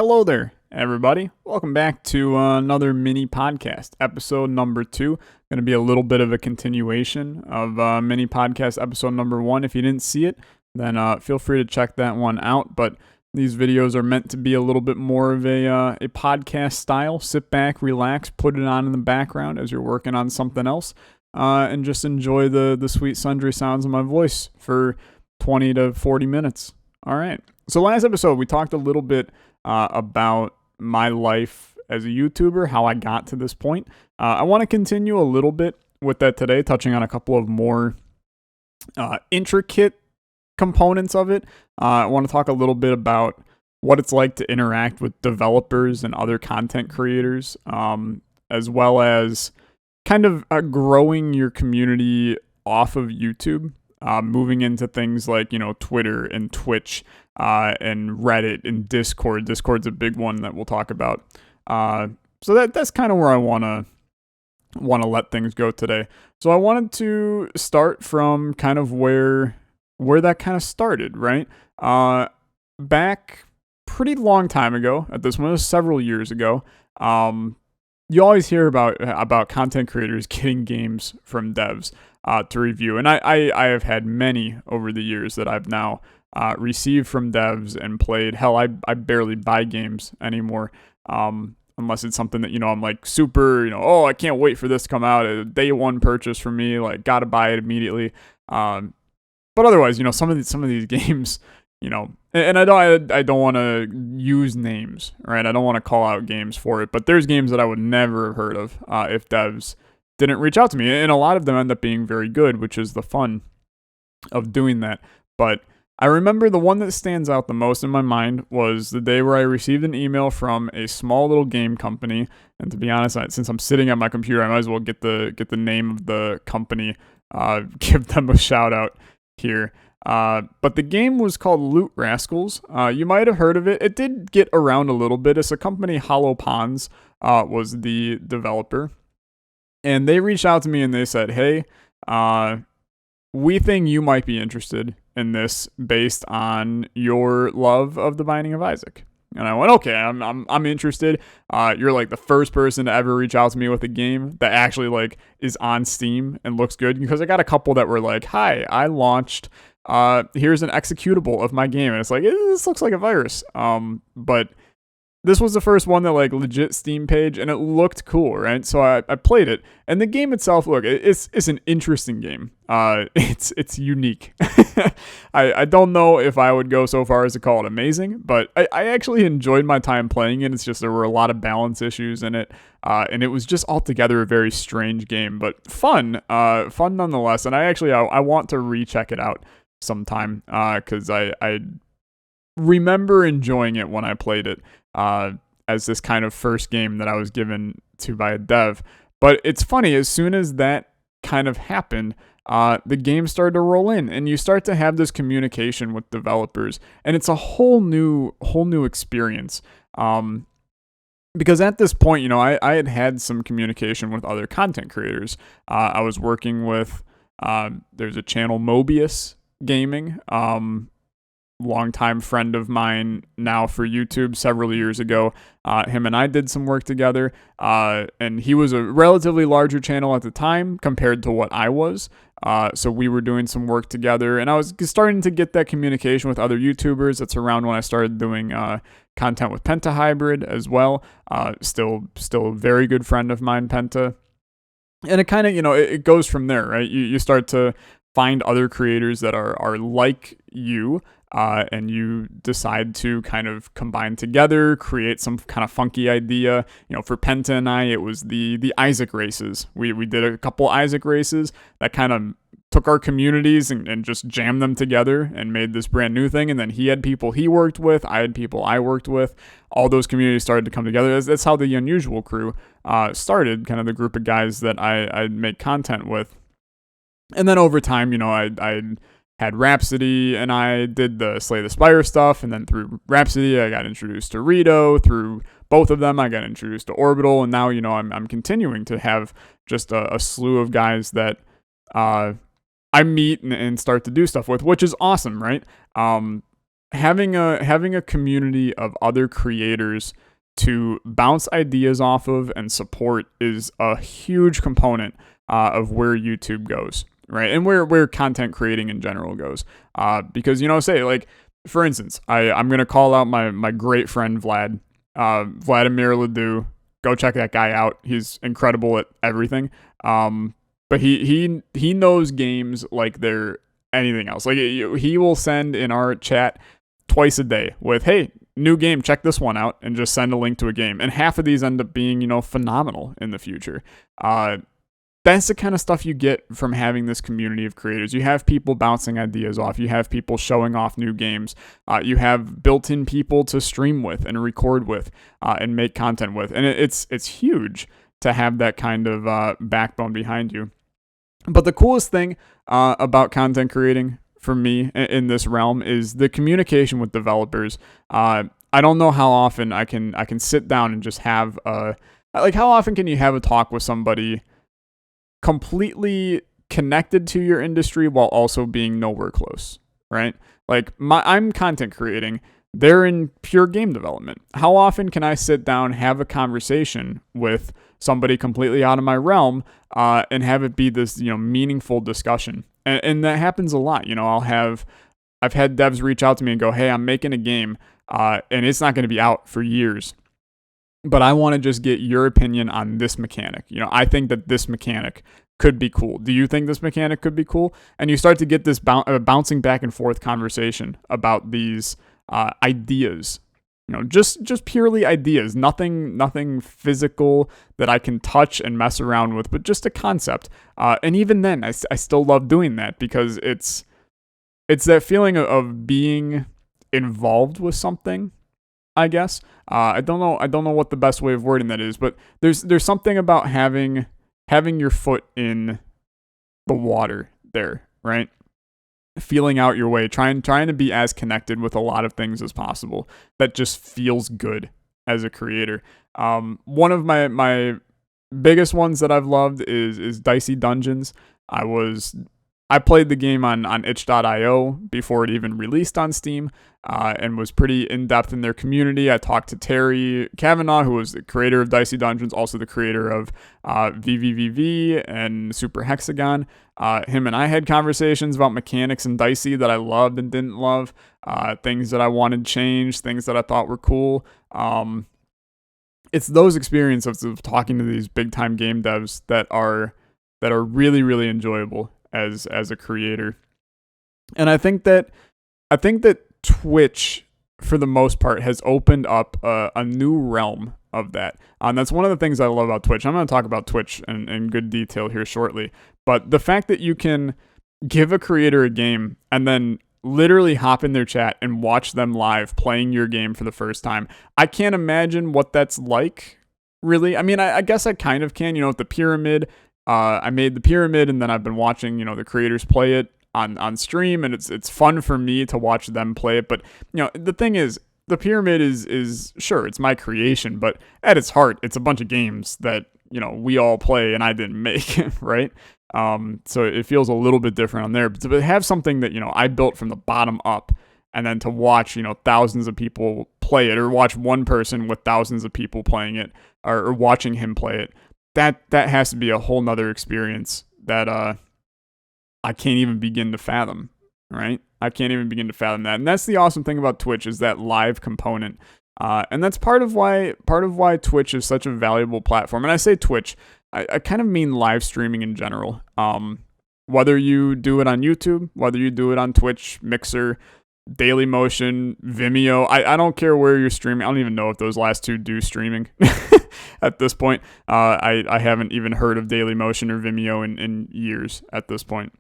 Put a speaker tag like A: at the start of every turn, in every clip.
A: Hello there, everybody. Welcome back to another mini podcast, episode number 2. Going to be a little bit of a continuation of mini podcast episode number 1. If you didn't see it, then feel free to check that one out. But these videos are meant to be a little bit more of a podcast style. Sit back, relax, put it on in the background as you're working on something else, and just enjoy the sweet sundry sounds of my voice for 20 to 40 minutes. All right. So last episode, we talked a little bit about my life as a YouTuber, how I got to this point. I want to continue a little bit with that today, touching on a couple of more intricate components of it. I want to talk a little bit about what it's like to interact with developers and other content creators, as well as kind of growing your community off of YouTube. Moving into things like, Twitter and Twitch and Reddit and Discord. Discord's a big one that we'll talk about. So that's kind of where I want to let things go today. So I wanted to start from kind of where that kind of started, right? Back pretty long time ago at this one, it was several years ago. You always hear about content creators getting games from devs to review. And I have had many over the years that I've now received from devs and played. Hell, I barely buy games anymore unless it's something that, I'm like super, I can't wait for this to come out. A day one purchase for me, like got to buy it immediately. But otherwise, some of these games, and I don't want to use names, right? I don't want to call out games for it, but there's games that I would never have heard of if devs didn't reach out to me, and a lot of them end up being very good, which is the fun of doing that. But I remember the one that stands out the most in my mind was the day where I received an email from a small little game company, and to be honest, since I'm sitting at my computer, I might as well get the name of the company, give them a shout out here. But the game was called Loot Rascals. You might have heard of it. It did get around a little bit. It's a company, Hollow Ponds, was the developer. And they reached out to me and they said, hey, we think you might be interested in this based on your love of The Binding of Isaac. And I went, okay, I'm interested. You're like the first person to ever reach out to me with a game that actually like is on Steam and looks good. Because I got a couple that were like, hi, I launched, here's an executable of my game. And it's like, this looks like a virus. But this was the first one that like legit Steam page, and it looked cool, right? So I played it, and the game itself, look, it's an interesting game. It's unique. I don't know if I would go so far as to call it amazing, but I actually enjoyed my time playing it. It's just there were a lot of balance issues in it, and it was just altogether a very strange game, but fun nonetheless. And I want to recheck it out sometime because I remember enjoying it when I played it. As this kind of first game that I was given to by a dev. But it's funny, as soon as that kind of happened, the game started to roll in, and you start to have this communication with developers, and it's a whole new experience. Because at this point, I had some communication with other content creators. I was working with, there's a channel, Mobius Gaming, longtime friend of mine now for YouTube several years ago. Him and I did some work together, and he was a relatively larger channel at the time compared to what I was. So we were doing some work together, and I was starting to get that communication with other YouTubers. That's around when I started doing content with Penta Hybrid as well. Still a very good friend of mine, Penta. And it kind of, it goes from there, right? You start to find other creators that are like you, and you decide to kind of combine together, create some kind of funky idea. For Penta and I, it was the Isaac races. We did a couple Isaac races that kind of took our communities and just jammed them together and made this brand new thing. And then he had people he worked with, I had people I worked with. All those communities started to come together. That's how the Unusual crew started, kind of the group of guys that I make content with. And then over time, I had Rhapsody, and I did the Slay the Spire stuff, and then through Rhapsody, I got introduced to Rito. Through both of them, I got introduced to Orbital, and now, I'm continuing to have just a slew of guys that I meet and start to do stuff with, which is awesome, right? having a community of other creators to bounce ideas off of and support is a huge component of where YouTube goes, right? And where content creating in general goes. Because, say, like, for instance, I'm going to call out my great friend Vladimir Ledoux. Go check that guy out. He's incredible at everything. But he knows games like they're anything else. Like, he will send in our chat twice a day with, hey, new game, check this one out, and just send a link to a game. And half of these end up being, phenomenal in the future. That's the kind of stuff you get from having this community of creators. You have people bouncing ideas off. You have people showing off new games. You have built-in people to stream with and record with and make content with. And it's huge to have that kind of backbone behind you. But the coolest thing about content creating for me in this realm is the communication with developers. I don't know how often I can sit down and just have how often can you have a talk with somebody completely connected to your industry while also being nowhere close, right? Like, I'm content creating. They're in pure game development. How often can I sit down, have a conversation with somebody completely out of my realm, and have it be this, meaningful discussion? And that happens a lot. I've had devs reach out to me and go, hey, I'm making a game, and it's not going to be out for years, but I want to just get your opinion on this mechanic. I think that this mechanic could be cool. Do you think this mechanic could be cool? And you start to get this bouncing back and forth conversation about these ideas. Just purely ideas. Nothing physical that I can touch and mess around with, but just a concept. And even then, I still love doing that because it's that feeling of being involved with something, I guess. I don't know what the best way of wording that is, but there's something about having your foot in the water there, right? Feeling out your way, trying to be as connected with a lot of things as possible. That just feels good as a creator. One of my biggest ones that I've loved is Dicey Dungeons. I played the game on itch.io before it even released on Steam, and was pretty in-depth in their community. I talked to Terry Kavanaugh, who was the creator of Dicey Dungeons, also the creator of VVVV and Super Hexagon. Him and I had conversations about mechanics in Dicey that I loved and didn't love, things that I wanted changed, things that I thought were cool. It's those experiences of talking to these big-time game devs that are really, really enjoyable as a creator. And I think that Twitch, for the most part, has opened up a new realm of that. And that's one of the things I love about Twitch. I'm going to talk about Twitch in good detail here shortly. But the fact that you can give a creator a game and then literally hop in their chat and watch them live playing your game for the first time, I can't imagine what that's like, really. I mean, I guess I kind of can. With the pyramid, I made the pyramid, and then I've been watching, the creators play it on stream, and it's fun for me to watch them play it. But the thing is, the pyramid is sure, it's my creation, but at its heart, it's a bunch of games that we all play and I didn't make, right? So it feels a little bit different on there. But to have something that I built from the bottom up, and then to watch thousands of people play it, or watch one person with thousands of people playing it, or watching him play it, that has to be a whole nother experience that I can't even begin to fathom, right? I can't even begin to fathom that. And that's the awesome thing about Twitch, is that live component. And that's part of why Twitch is such a valuable platform. And I say Twitch, I kind of mean live streaming in general. Whether you do it on YouTube, whether you do it on Twitch, Mixer, Dailymotion, Vimeo, I don't care where you're streaming. I don't even know if those last two do streaming at this point. I haven't even heard of Dailymotion or Vimeo in years at this point.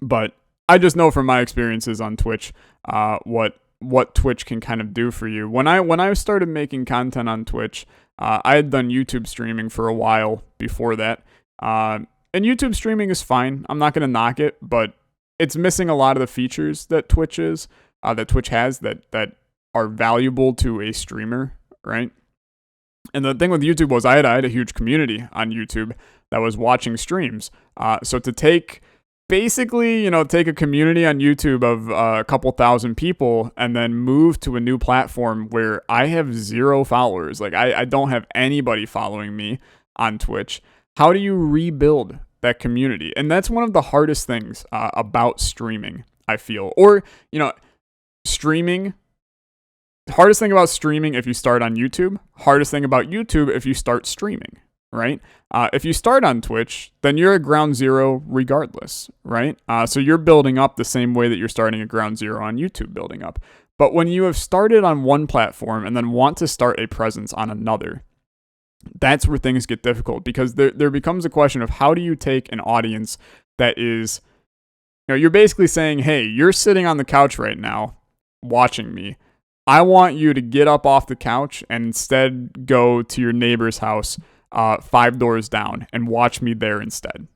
A: But I just know from my experiences on Twitch what Twitch can kind of do for you. When I started making content on Twitch, I had done YouTube streaming for a while before that. And YouTube streaming is fine. I'm not going to knock it, but it's missing a lot of the features that Twitch has that are valuable to a streamer, right? And the thing with YouTube was I had a huge community on YouTube that was watching streams. So to take basically, take a community on YouTube of a couple thousand people and then move to a new platform where I have 0 followers. Like, I don't have anybody following me on Twitch. How do you rebuild that community? And that's one of the hardest things about streaming, I feel. Or, streaming. Hardest thing about streaming if you start on YouTube. Hardest thing about YouTube if you start streaming, right? If you start on Twitch, then you're at ground zero regardless, right? So you're building up the same way that you're starting at ground zero on YouTube building up. But when you have started on one platform and then want to start a presence on another, that's where things get difficult, because there becomes a question of how do you take an audience that is, you're basically saying, hey, you're sitting on the couch right now watching me. I want you to get up off the couch and instead go to your neighbor's house 5 doors down and watch me there instead.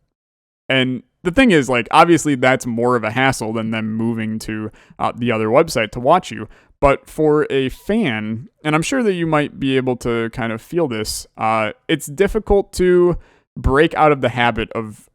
A: And the thing is, like, obviously that's more of a hassle than them moving to the other website to watch you. But for a fan, and I'm sure that you might be able to kind of feel this, it's difficult to break out of the habit of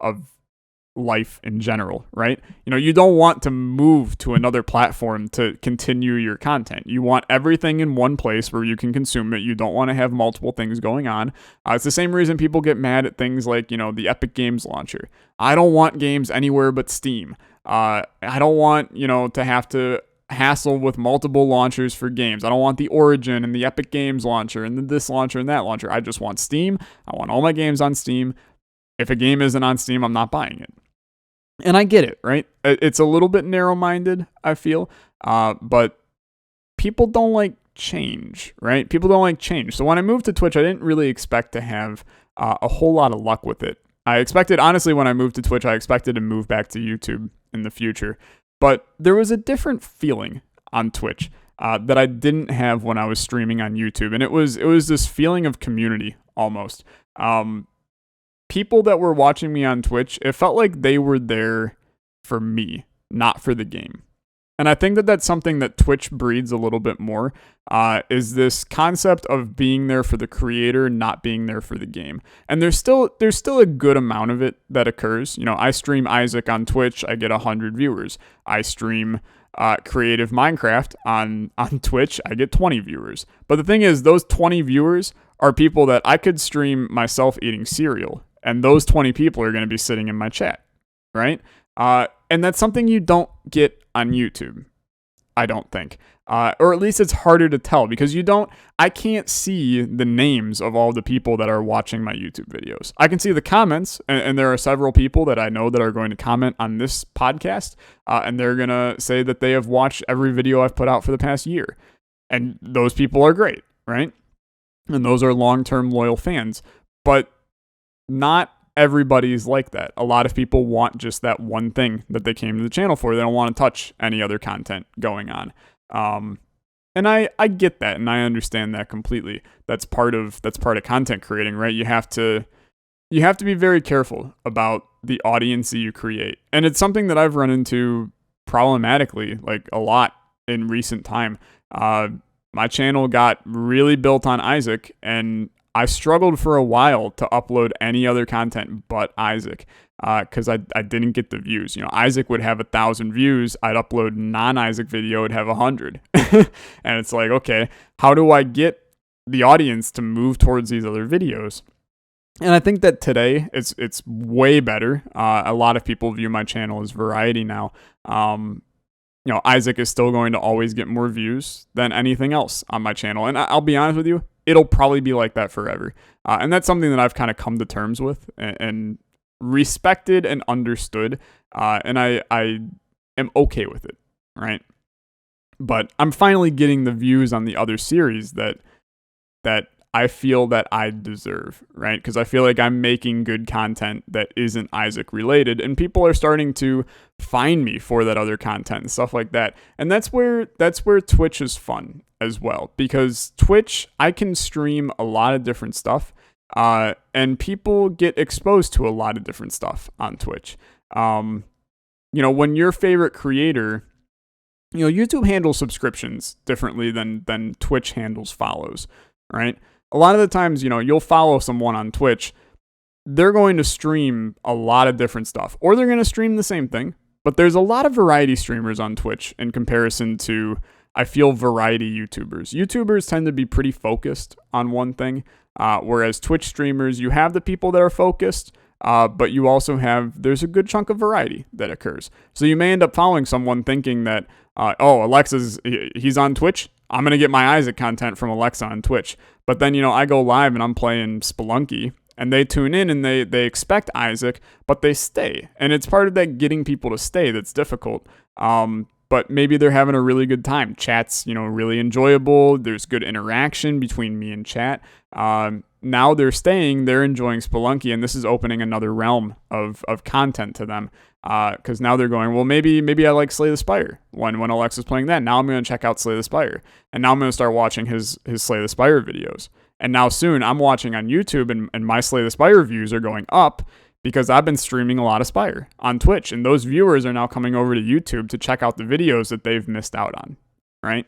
A: life in general, right? You don't want to move to another platform to continue your content. You want everything in one place where you can consume it. You don't want to have multiple things going on. It's the same reason people get mad at things like, the Epic Games launcher. I don't want games anywhere but Steam. I don't want, to have to hassle with multiple launchers for games. I don't want the Origin and the Epic Games launcher and this launcher and that launcher. I just want Steam. I want all my games on Steam. If a game isn't on Steam, I'm not buying it. And I get it, right? It's a little bit narrow-minded, I feel. But people don't like change, right? People don't like change. So when I moved to Twitch, I didn't really expect to have a whole lot of luck with it. I expected, honestly, when I moved to Twitch, I expected to move back to YouTube in the future. But there was a different feeling on Twitch that I didn't have when I was streaming on YouTube. And it was this feeling of community, almost. People that were watching me on Twitch, it felt like they were there for me, not for the game. And I think that that's something that Twitch breeds a little bit more, is this concept of being there for the creator, not being there for the game. And there's still a good amount of it that occurs. I stream Isaac on Twitch, I get 100 viewers. I stream Creative Minecraft on Twitch, I get 20 viewers. But the thing is, those 20 viewers are people that I could stream myself eating cereal, and those 20 people are going to be sitting in my chat, right? And that's something you don't get on YouTube, I don't think. Or at least it's harder to tell, because I can't see the names of all the people that are watching my YouTube videos. I can see the comments, and there are several people that I know that are going to comment on this podcast, and they're going to say that they have watched every video I've put out for the past year. And those people are great, right? And those are long-term loyal fans. But not everybody's like that. A lot of people want just that one thing that they came to the channel for. They don't want to touch any other content going on. And I get that, and I understand that completely. That's part of content creating, right? You have to be very careful about the audience that you create. And it's something that I've run into problematically, like, a lot in recent time. My channel got really built on Isaac, and I struggled for a while to upload any other content but Isaac, because I didn't get the views. Isaac would have 1,000 views. I'd upload non-Isaac video, it'd have 100. And it's like, okay, how do I get the audience to move towards these other videos? And I think that today it's way better. A lot of people view my channel as variety now. Isaac is still going to always get more views than anything else on my channel. And I'll be honest with you, it'll probably be like that forever. And that's something that I've kind of come to terms with and respected and understood. And I am okay with it, right? But I'm finally getting the views on the other series that I feel that I deserve, right? Because I feel like I'm making good content that isn't Isaac related, and people are starting to find me for that other content and stuff like that. And that's where Twitch is fun as well, because Twitch, I can stream a lot of different stuff, and people get exposed to a lot of different stuff on Twitch. When your favorite creator, YouTube handles subscriptions differently than Twitch handles follows, right? A lot of the times, you'll follow someone on Twitch, they're going to stream a lot of different stuff, or they're going to stream the same thing. But there's a lot of variety streamers on Twitch in comparison to, I feel, variety YouTubers. YouTubers tend to be pretty focused on one thing, whereas Twitch streamers, you have the people that are focused, but you also there's a good chunk of variety that occurs. So you may end up following someone thinking that, he's on Twitch, I'm going to get my Isaac content from Olexa on Twitch. But then, I go live and I'm playing Spelunky, and they tune in and they expect Isaac, but they stay. And it's part of that getting people to stay that's difficult. But maybe they're having a really good time. Chat's, really enjoyable. There's good interaction between me and chat. Now they're staying, they're enjoying Spelunky, and this is opening another realm of content to them. Because now they're going, well, maybe I like Slay the Spire when Alexa's playing that. Now I'm going to check out Slay the Spire. And now I'm going to start watching his Slay the Spire videos. And now soon I'm watching on YouTube, and my Slay the Spire views are going up because I've been streaming a lot of Spire on Twitch. And those viewers are now coming over to YouTube to check out the videos that they've missed out on, right?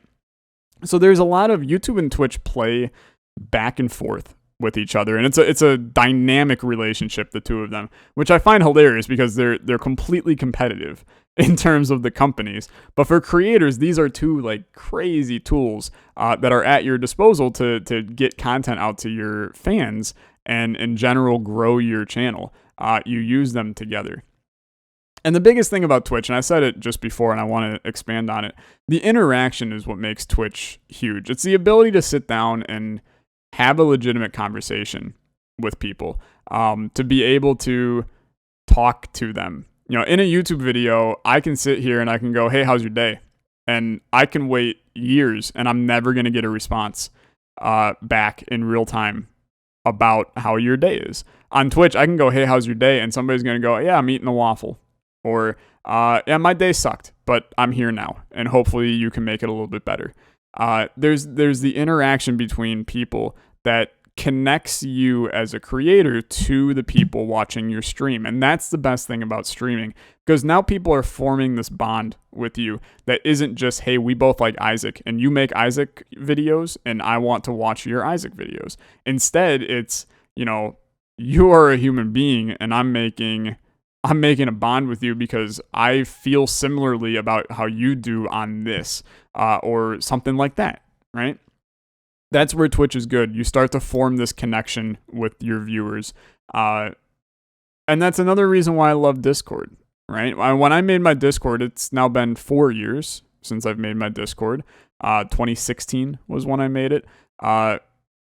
A: So there's a lot of YouTube and Twitch play back and forth with each other, and it's a dynamic relationship, the two of them, which I find hilarious because they're completely competitive in terms of the companies. But for creators, these are two like crazy tools that are at your disposal to get content out to your fans and in general grow your channel. You use them together. And the biggest thing about Twitch, and I said it just before and I want to expand on it, the interaction is what makes Twitch huge. It's the ability to sit down and have a legitimate conversation with people, to be able to talk to them. In a YouTube video, I can sit here and I can go, hey, how's your day? And I can wait years and I'm never going to get a response back in real time about how your day is. On Twitch, I can go, hey, how's your day? And somebody's going to go, yeah, I'm eating a waffle. Or, yeah, my day sucked, but I'm here now. And hopefully you can make it a little bit better. There's the interaction between people that connects you as a creator to the people watching your stream. And that's the best thing about streaming, because now people are forming this bond with you that isn't just, hey, we both like Isaac and you make Isaac videos and I want to watch your Isaac videos. Instead, it's, you are a human being and I'm making a bond with you because I feel similarly about how you do on this, or something like that, right? That's where Twitch is good. You start to form this connection with your viewers. And that's another reason why I love Discord, right? When I made my Discord, it's now been 4 years since I've made my Discord. 2016 was when I made it.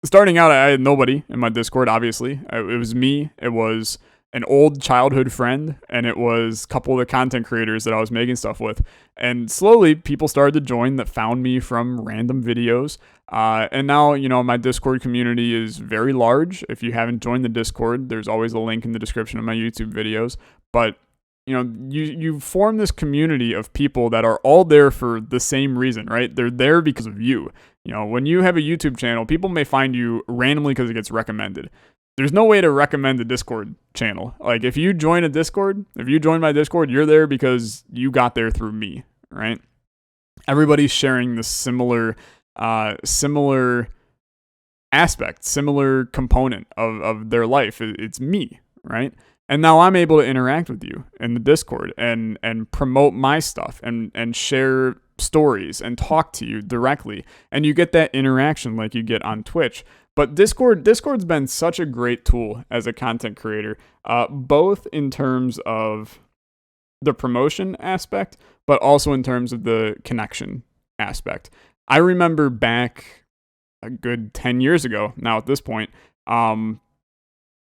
A: Starting out, I had nobody in my Discord, obviously. It was me. It was an old childhood friend, and it was a couple of the content creators that I was making stuff with. And slowly, people started to join that found me from random videos. And now, my Discord community is very large. If you haven't joined the Discord, there's always a link in the description of my YouTube videos. But, you form this community of people that are all there for the same reason, right? They're there because of you. When you have a YouTube channel, people may find you randomly because it gets recommended. There's no way to recommend a Discord channel. Like, if you join my Discord, you're there because you got there through me, right? Everybody's sharing the similar aspect, similar component of their life. It's me, right? And now I'm able to interact with you in the Discord and promote my stuff and share stories and talk to you directly. And you get that interaction like you get on Twitch. But Discord's been such a great tool as a content creator, both in terms of the promotion aspect, but also in terms of the connection aspect. I remember back a good 10 years ago now at this point,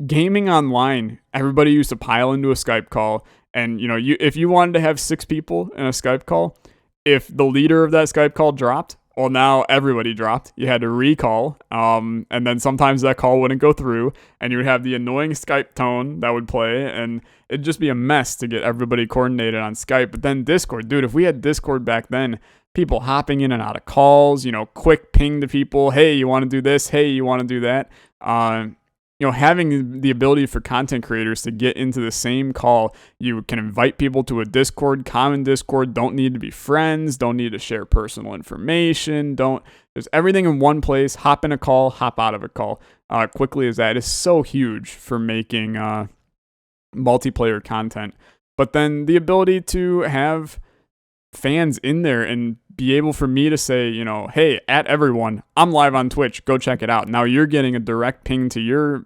A: gaming online, everybody used to pile into a Skype call. And, if you wanted to have 6 people in a Skype call, if the leader of that Skype call dropped, well, now everybody dropped. You had to recall, and then sometimes that call wouldn't go through, and you would have the annoying Skype tone that would play, and it'd just be a mess to get everybody coordinated on Skype. But then Discord, dude, if we had Discord back then, people hopping in and out of calls, quick ping to people, hey, you want to do this? Hey, you want to do that? Having the ability for content creators to get into the same call, you can invite people to a Discord, common Discord, don't need to be friends, don't need to share personal information, Just everything in one place. Hop in a call, hop out of a call. Quickly as that is so huge for making multiplayer content. But then the ability to have fans in there and be able for me to say, hey, at everyone, I'm live on Twitch. Go check it out. Now you're getting a direct ping to your,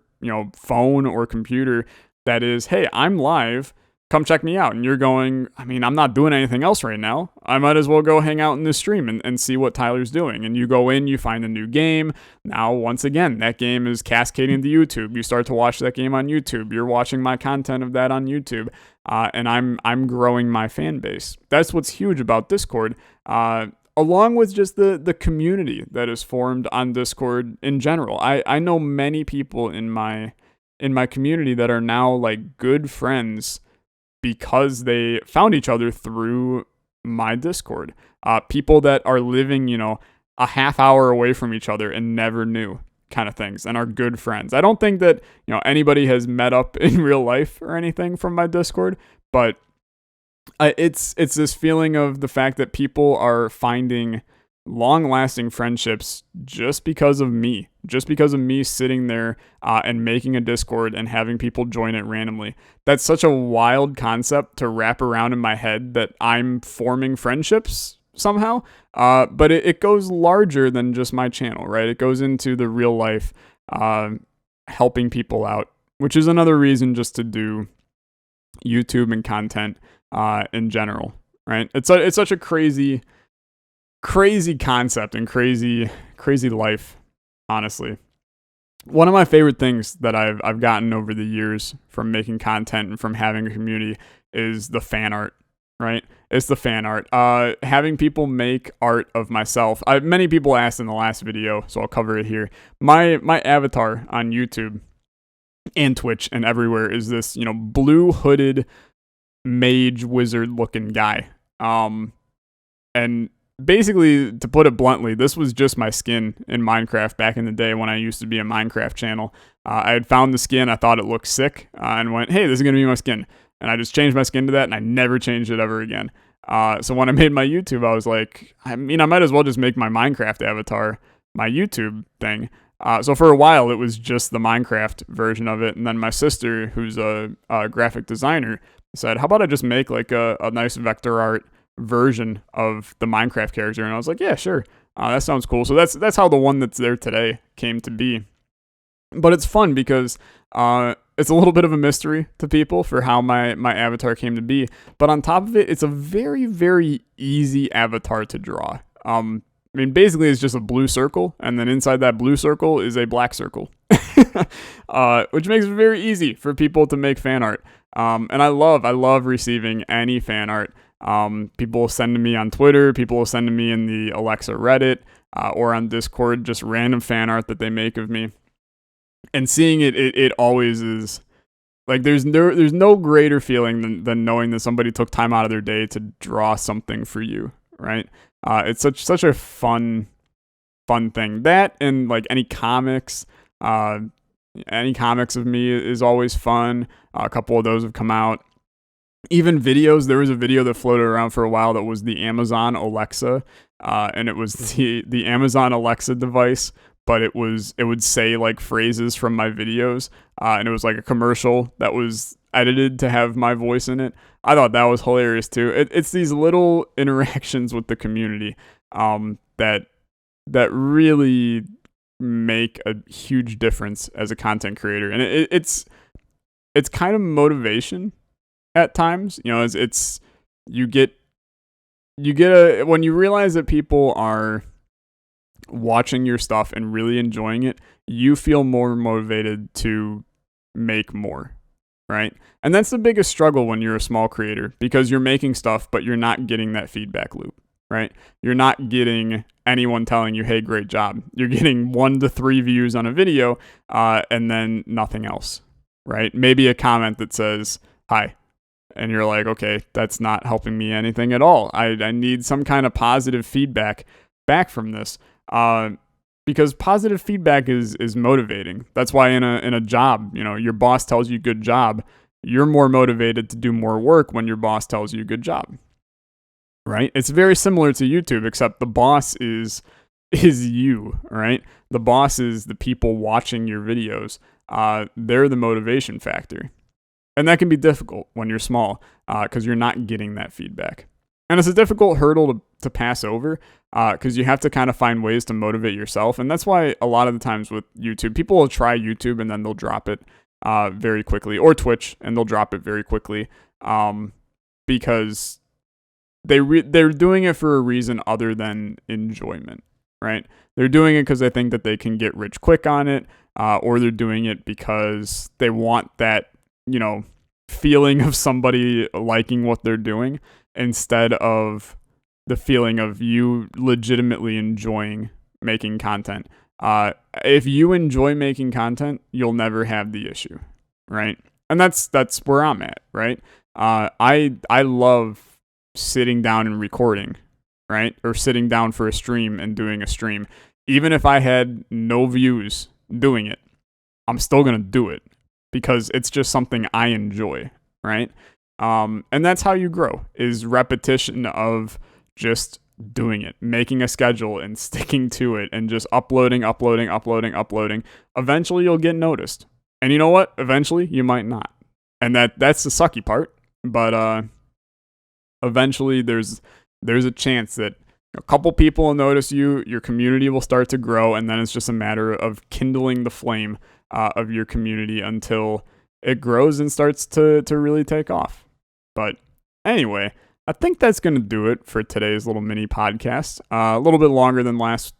A: phone or computer that is, hey, I'm live. Come check me out. And you're going, I'm not doing anything else right now. I might as well go hang out in this stream and see what Tyler's doing. And you go in, you find a new game. Now, once again, that game is cascading to YouTube. You start to watch that game on YouTube. You're watching my content of that on YouTube. And I'm growing my fan base. That's what's huge about Discord. Along with just the community that is formed on Discord in general. I know many people in my community that are now like good friends because they found each other through my Discord. People that are living, a half hour away from each other and never knew, kind of things, and are good friends. I don't think that, anybody has met up in real life or anything from my Discord, but it's this feeling of the fact that people are finding long-lasting friendships just because of me sitting there and making a Discord and having people join it randomly. That's such a wild concept to wrap around in my head, that I'm forming friendships somehow, but it goes larger than just my channel, right? It goes into the real life, helping people out, which is another reason just to do YouTube and content in general, right? It's such a crazy concept and crazy life, honestly. One of my favorite things that I've gotten over the years from making content and from having a community is the fan art, right? It's the fan art. Having people make art of myself. Many people asked in the last video, so I'll cover it here. My avatar on YouTube and Twitch and everywhere is this, blue hooded mage wizard looking guy. And basically, to put it bluntly, this was just my skin in Minecraft back in the day when I used to be a Minecraft channel. I had found the skin, I thought it looked sick, and went, hey, this is going to be my skin. And I just changed my skin to that, and I never changed it ever again. So when I made my YouTube, I was like, I might as well just make my Minecraft avatar my YouTube thing. So for a while, it was just the Minecraft version of it. And then my sister, who's a graphic designer, said, how about I just make like a nice vector art version of the Minecraft character? And I was like, yeah, sure. That sounds cool. So that's how the one that's there today came to be. But it's fun because it's a little bit of a mystery to people for how my avatar came to be. But on top of it, it's a very, very easy avatar to draw. Basically, it's just a blue circle, and then inside that blue circle is a black circle, which makes it very easy for people to make fan art. And I love receiving any fan art. People will send to me on Twitter, people will send to me in the Olexa Reddit, or on Discord, just random fan art that they make of me. And seeing it always is like, there's no greater feeling than knowing that somebody took time out of their day to draw something for you, right? It's such a fun thing. That and like any comics of me is always fun. A couple of those have come out. Even videos. There was a video that floated around for a while that was the Amazon Alexa, and it was the Amazon Alexa device, but it would say like phrases from my videos, and it was like a commercial that was edited to have my voice in it. I thought that was hilarious too. It's these little interactions with the community that really make a huge difference as a content creator, and it's kind of motivation at times. It's you get when you realize that people are watching your stuff and really enjoying it, you feel more motivated to make more. Right? And that's the biggest struggle when you're a small creator, because you're making stuff, but you're not getting that feedback loop, right? You're not getting anyone telling you, hey, great job. You're getting 1 to 3 views on a video, and then nothing else, right? Maybe a comment that says, hi. And you're like, okay, that's not helping me anything at all. I need some kind of positive feedback back from this. Because positive feedback is motivating. That's why in a job, your boss tells you good job, you're more motivated to do more work when your boss tells you good job. Right? It's very similar to YouTube, except the boss is is you, right? The boss is the people watching your videos. They're the motivation factor. And that can be difficult when you're small because you're not getting that feedback. And it's a difficult hurdle to pass over because you have to kind of find ways to motivate yourself. And that's why a lot of the times with YouTube, people will try YouTube and then they'll drop it very quickly, or Twitch and they'll drop it very quickly because they're doing it for a reason other than enjoyment, right? They're doing it because they think that they can get rich quick on it, or they're doing it because they want that, feeling of somebody liking what they're doing instead of the feeling of you legitimately enjoying making content. If you enjoy making content, you'll never have the issue, right? And that's where I'm at, right? I love sitting down and recording, right? Or sitting down for a stream and doing a stream. Even if I had no views doing it, I'm still going to do it because it's just something I enjoy, right? And that's how you grow, is repetition of just doing it, making a schedule and sticking to it and just uploading. Eventually you'll get noticed. And you know what? Eventually you might not. And that's the sucky part. But eventually there's a chance that a couple people will notice you, your community will start to grow, and then it's just a matter of kindling the flame of your community until it grows and starts to really take off. But anyway, I think that's going to do it for today's little mini podcast. A little bit longer than last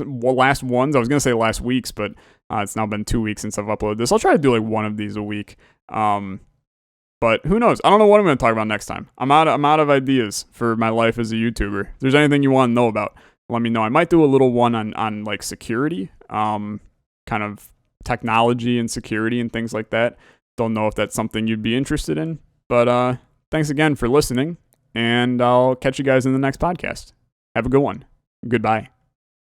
A: ones. I was going to say last week's, but it's now been 2 weeks since I've uploaded this. I'll try to do like one of these a week. But who knows? I don't know what I'm going to talk about next time. I'm out of ideas for my life as a YouTuber. If there's anything you want to know about, let me know. I might do a little one on like security, kind of technology and security and things like that. Don't know if that's something you'd be interested in. But thanks again for listening, and I'll catch you guys in the next podcast. Have a good one. Goodbye.